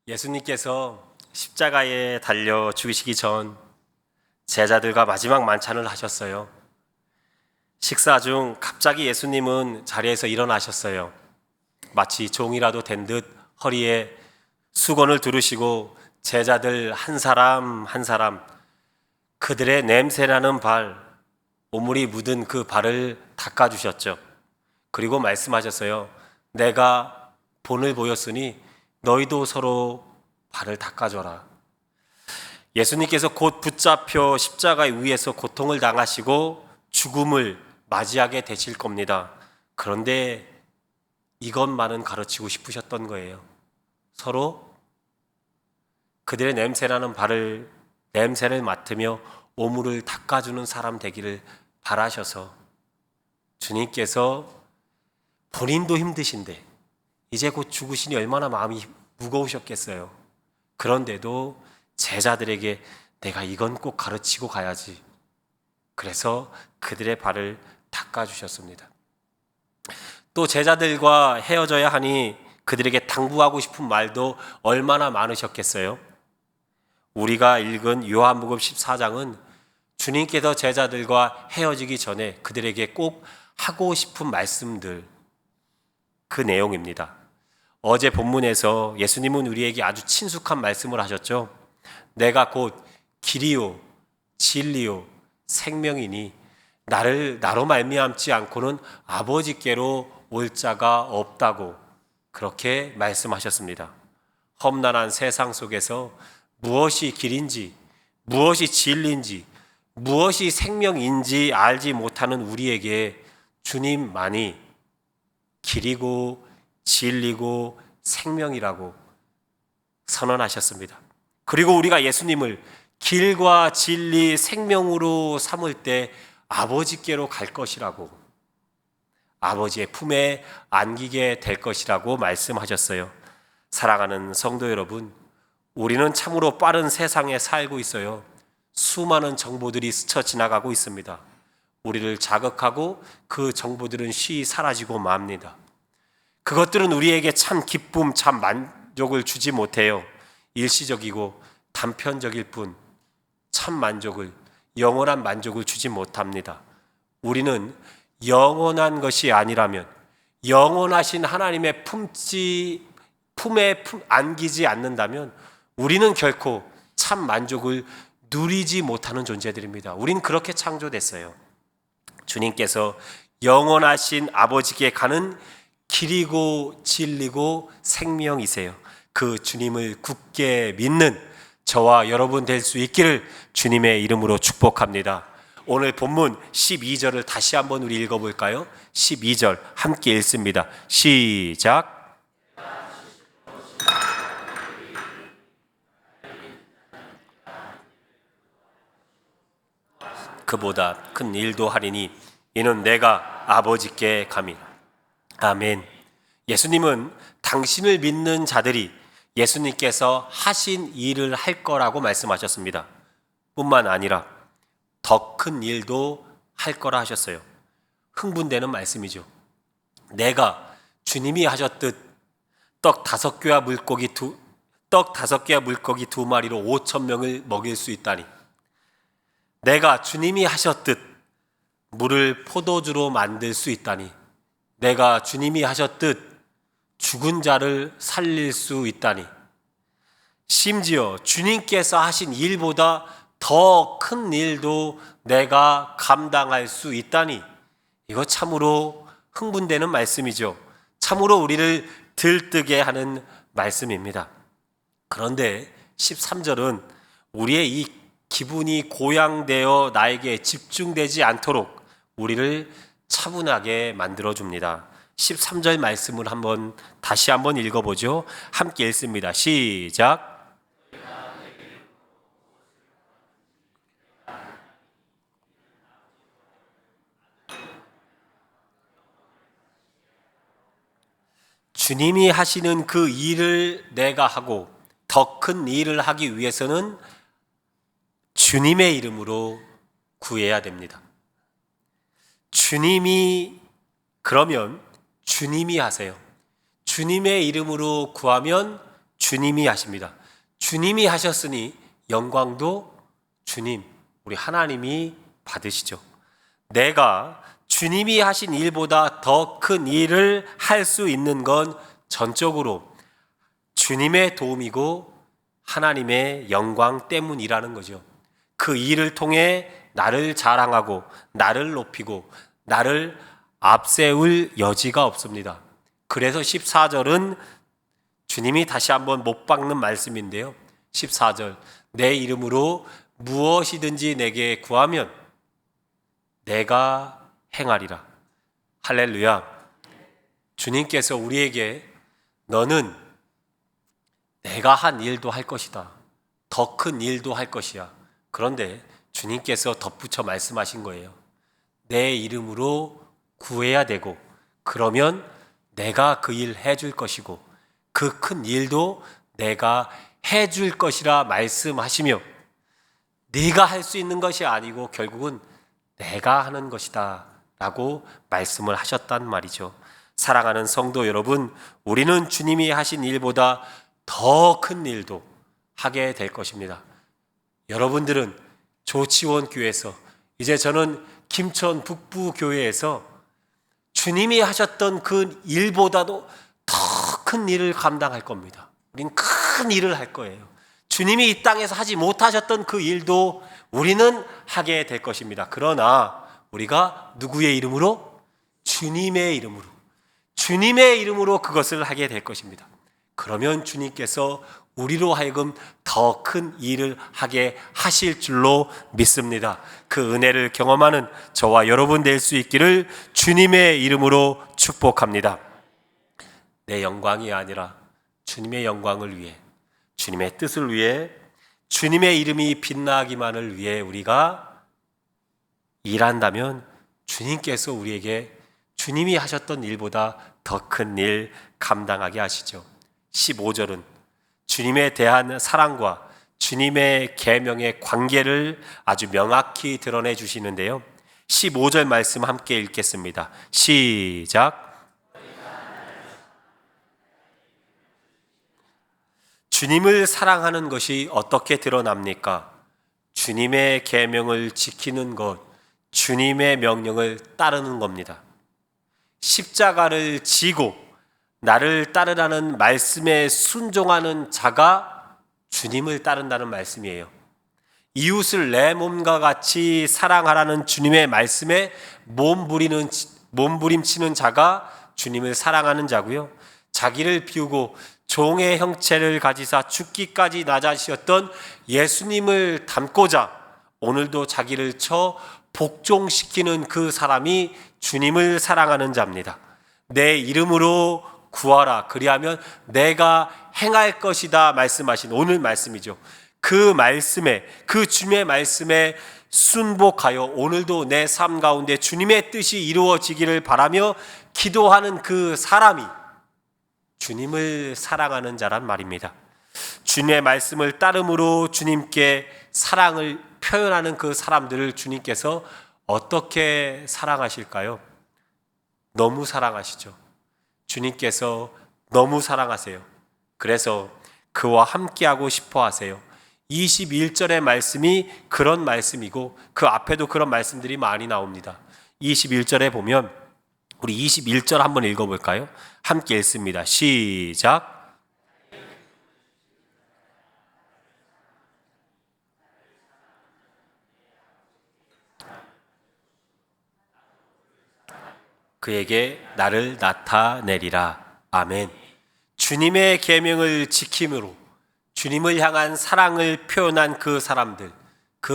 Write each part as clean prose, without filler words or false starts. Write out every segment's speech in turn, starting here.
예수님께서 십자가에 달려 죽으시기 전 제자들과 마지막 만찬을 하셨어요. 식사 중 갑자기 예수님은 자리에서 일어나셨어요. 마치 종이라도 된 듯 허리에 수건을 두르시고 제자들 한 사람 한 사람 그들의 냄새나는 발, 오물이 묻은 그 발을 닦아주셨죠. 그리고 말씀하셨어요. 내가 본을 보였으니 너희도 서로 발을 닦아줘라. 예수님께서 곧 붙잡혀 십자가 위에서 고통을 당하시고 죽음을 맞이하게 되실 겁니다. 그런데 이것만은 가르치고 싶으셨던 거예요. 서로 그들의 냄새나는 발을 냄새를 맡으며 오물을 닦아주는 사람 되기를 바라셔서 주님께서 본인도 힘드신데 이제 곧 죽으시니 얼마나 마음이 무거우셨겠어요. 그런데도 제자들에게 내가 이건 꼭 가르치고 가야지. 그래서 그들의 발을 닦아주셨습니다. 또 제자들과 헤어져야 하니 그들에게 당부하고 싶은 말도 얼마나 많으셨겠어요. 우리가 읽은 요한복음 14장은 주님께서 제자들과 헤어지기 전에 그들에게 꼭 하고 싶은 말씀들, 그 내용입니다. 어제 본문에서 예수님은 우리에게 아주 친숙한 말씀을 하셨죠. 내가 곧 길이요 진리요 생명이니 나로 말미암지 않고는 아버지께로 올 자가 없다고 그렇게 말씀하셨습니다. 험난한 세상 속에서 무엇이 길인지, 무엇이 진리인지, 무엇이 생명인지 알지 못하는 우리에게 주님만이 길이고 진리고 생명이라고 선언하셨습니다. 그리고 우리가 예수님을 길과 진리, 생명으로 삼을 때 아버지께로 갈 것이라고, 아버지의 품에 안기게 될 것이라고 말씀하셨어요. 사랑하는 성도 여러분, 우리는 참으로 빠른 세상에 살고 있어요. 수많은 정보들이 스쳐 지나가고 있습니다. 우리를 자극하고 그 정보들은 쉬이 사라지고 맙니다. 그것들은 우리에게 참 기쁨, 참 만족을 주지 못해요. 일시적이고 단편적일 뿐 참 만족을, 영원한 만족을 주지 못합니다. 우리는 영원한 것이 아니라면, 영원하신 하나님의 품에 안기지 않는다면 우리는 결코 참 만족을 누리지 못하는 존재들입니다. 우린 그렇게 창조됐어요. 주님께서 영원하신 아버지께 가는 길이고 진리고 생명이세요. 그 주님을 굳게 믿는 저와 여러분 될 수 있기를 주님의 이름으로 축복합니다. 오늘 본문 12절을 다시 한번 우리 읽어볼까요? 12절 함께 읽습니다. 시작. 그보다 큰 일도 하리니 이는 내가 아버지께 감이라. 아멘. 예수님은 당신을 믿는 자들이 예수님께서 하신 일을 할 거라고 말씀하셨습니다. 뿐만 아니라 더 큰 일도 할 거라 하셨어요. 흥분되는 말씀이죠. 내가 주님이 하셨듯 떡 5개와 물고기 2마리로 5천 명을 먹일 수 있다니, 내가 주님이 하셨듯 물을 포도주로 만들 수 있다니, 내가 주님이 하셨듯 죽은 자를 살릴 수 있다니, 심지어 주님께서 하신 일보다 더 큰 일도 내가 감당할 수 있다니, 이거 참으로 흥분되는 말씀이죠. 참으로 우리를 들뜨게 하는 말씀입니다. 그런데 13절은 우리의 이 기분이 고양되어 나에게 집중되지 않도록 우리를 차분하게 만들어줍니다. 13절 말씀을 다시 한번 읽어보죠. 함께 읽습니다. 시작. 주님이 하시는 그 일을 내가 하고 더 큰 일을 하기 위해서는 주님의 이름으로 구해야 됩니다. 그러면 주님이 하세요. 주님의 이름으로 구하면 주님이 하십니다. 주님이 하셨으니 영광도 주님, 우리 하나님이 받으시죠. 내가 주님이 하신 일보다 더 큰 일을 할 수 있는 건 전적으로 주님의 도움이고 하나님의 영광 때문이라는 거죠. 그 일을 통해 나를 자랑하고 나를 높이고 나를 앞세울 여지가 없습니다. 그래서 14절은 주님이 다시 한번 못 박는 말씀인데요. 14절, 내 이름으로 무엇이든지 내게 구하면 내가 행하리라. 할렐루야. 주님께서 우리에게 너는 내가 한 일도 할 것이다. 더 큰 일도 할 것이야. 그런데 주님께서 덧붙여 말씀하신 거예요. 내 이름으로 구해야 되고 그러면 내가 그 일 해줄 것이고 그 큰 일도 내가 해줄 것이라 말씀하시며 네가 할 수 있는 것이 아니고 결국은 내가 하는 것이다 라고 말씀을 하셨단 말이죠. 사랑하는 성도 여러분, 우리는 주님이 하신 일보다 더 큰 일도 하게 될 것입니다. 여러분들은 조치원 교회에서, 이제 저는 김천 북부 교회에서 주님이 하셨던 그 일보다도 더 큰 일을 감당할 겁니다. 우리는 큰 일을 할 거예요. 주님이 이 땅에서 하지 못하셨던 그 일도 우리는 하게 될 것입니다. 그러나 우리가 누구의 이름으로? 주님의 이름으로 그것을 하게 될 것입니다. 그러면 주님께서 우리로 하여금 더 큰 일을 하게 하실 줄로 믿습니다. 그 은혜를 경험하는 저와 여러분 될 수 있기를 주님의 이름으로 축복합니다. 내 영광이 아니라 주님의 영광을 위해, 주님의 뜻을 위해, 주님의 이름이 빛나기만을 위해 우리가 일한다면 주님께서 우리에게 주님이 하셨던 일보다 더 큰 일 감당하게 하시죠. 15절은 주님에 대한 사랑과 주님의 계명의 관계를 아주 명확히 드러내 주시는데요. 15절 말씀 함께 읽겠습니다. 시작. 주님을 사랑하는 것이 어떻게 드러납니까? 주님의 계명을 지키는 것, 주님의 명령을 따르는 겁니다. 십자가를 지고 나를 따르라는 말씀에 순종하는 자가 주님을 따른다는 말씀이에요. 이웃을 내 몸과 같이 사랑하라는 주님의 말씀에 몸부림치는 자가 주님을 사랑하는 자고요. 자기를 비우고 종의 형체를 가지사 죽기까지 낮아지셨던 예수님을 닮고자 오늘도 자기를 쳐 복종시키는 그 사람이 주님을 사랑하는 자입니다. 내 이름으로 구하라, 그리하면 내가 행할 것이다 말씀하신 오늘 말씀이죠. 그 말씀에, 그 주님의 말씀에 순복하여 오늘도 내 삶 가운데 주님의 뜻이 이루어지기를 바라며 기도하는 그 사람이 주님을 사랑하는 자란 말입니다. 주님의 말씀을 따름으로 주님께 사랑을 표현하는 그 사람들을 주님께서 어떻게 사랑하실까요? 너무 사랑하시죠. 주님께서 너무 사랑하세요. 그래서 그와 함께하고 싶어 하세요. 21절의 말씀이 그런 말씀이고 그 앞에도 그런 말씀들이 많이 나옵니다. 21절에 보면 우리 21절 한번 읽어볼까요? 함께 읽습니다. 시작. 그에게 나를 나타내리라. 아멘. 주님의 계명을 지킴으로 주님을 향한 사랑을 표현한 그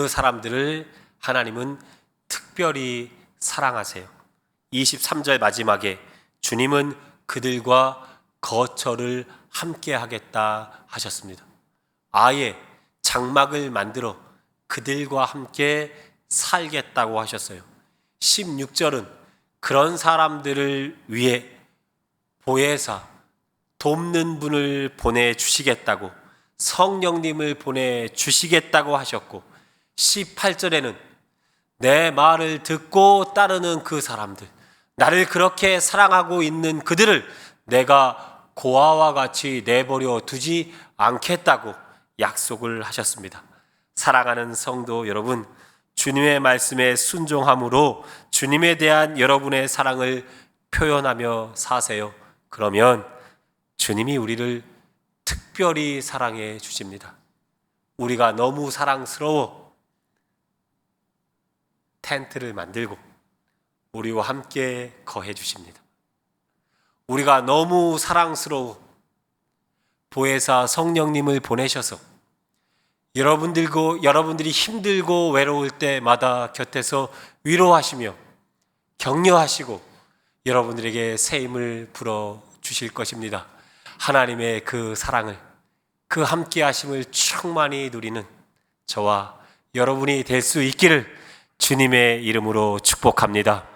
사람들을 하나님은 특별히 사랑하세요. 23절 마지막에 주님은 그들과 거처를 함께 하겠다 하셨습니다. 아예 장막을 만들어 그들과 함께 살겠다고 하셨어요. 16절은 그런 사람들을 위해 보혜사, 돕는 분을 보내주시겠다고, 성령님을 보내주시겠다고 하셨고, 18절에는 내 말을 듣고 따르는 그 사람들, 나를 그렇게 사랑하고 있는 그들을 내가 고아와 같이 내버려 두지 않겠다고 약속을 하셨습니다. 사랑하는 성도 여러분, 주님의 말씀에 순종함으로 주님에 대한 여러분의 사랑을 표현하며 사세요. 그러면 주님이 우리를 특별히 사랑해 주십니다. 우리가 너무 사랑스러워 텐트를 만들고 우리와 함께 거해 주십니다. 우리가 너무 사랑스러워 보혜사 성령님을 보내셔서 여러분들이 힘들고 외로울 때마다 곁에서 위로하시며 격려하시고 여러분들에게 새 힘을 불어 주실 것입니다. 하나님의 그 사랑을, 그 함께 하심을 충만히 누리는 저와 여러분이 될 수 있기를 주님의 이름으로 축복합니다.